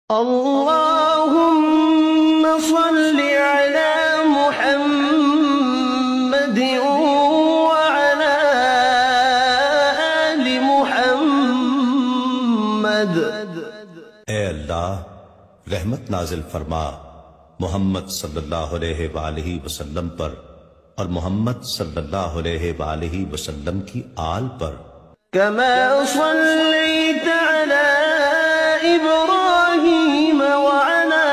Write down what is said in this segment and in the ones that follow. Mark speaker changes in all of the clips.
Speaker 1: اللهم صل على محمد وعلى آل محمد۔
Speaker 2: اے اللہ رحمت نازل فرما محمد صلی اللہ علیہ وآلہ وسلم پر اور محمد صلی اللہ علیہ وآلہ وسلم کی آل پر۔
Speaker 1: كما صليت على إبراهيم وعلى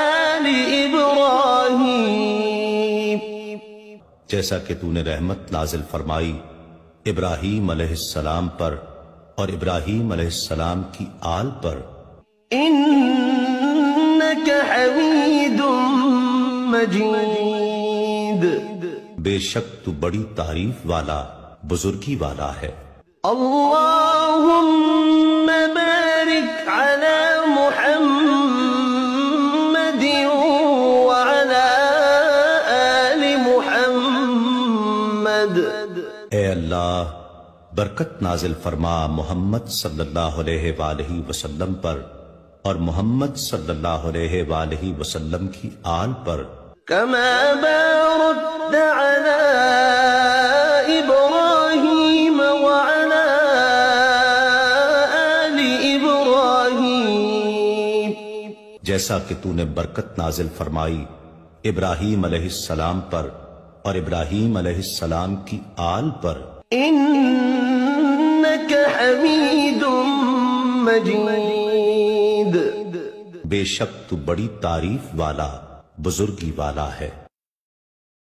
Speaker 1: آل إبراهيم،
Speaker 2: جیسا کہ تو نے رحمت نازل فرمائی ابراہیم علیہ السلام پر اور ابراہیم علیہ السلام کی آل پر۔
Speaker 1: إنك حميد مجيد،
Speaker 2: بے شک تو بڑی تعریف والا بزرگی والا ہے۔
Speaker 1: اللهم بارك على محمد وعلى آل محمد۔
Speaker 2: اے اللہ برکت نازل فرما محمد صلی اللہ علیہ وآلہ وسلم پر اور محمد صلی اللہ علیہ وآلہ وسلم کی آل پر۔
Speaker 1: كما باركت على إبراهيم وعلى آل إبراهيم،
Speaker 2: جیسا کہ تو نے برکت نازل فرمائی ابراہیم علیہ السلام پر اور ابراہیم علیہ السلام کی آل پر۔
Speaker 1: إنك حميد مجيد،
Speaker 2: بے شک تو بڑی تعریف والا بزرگی والا ہے۔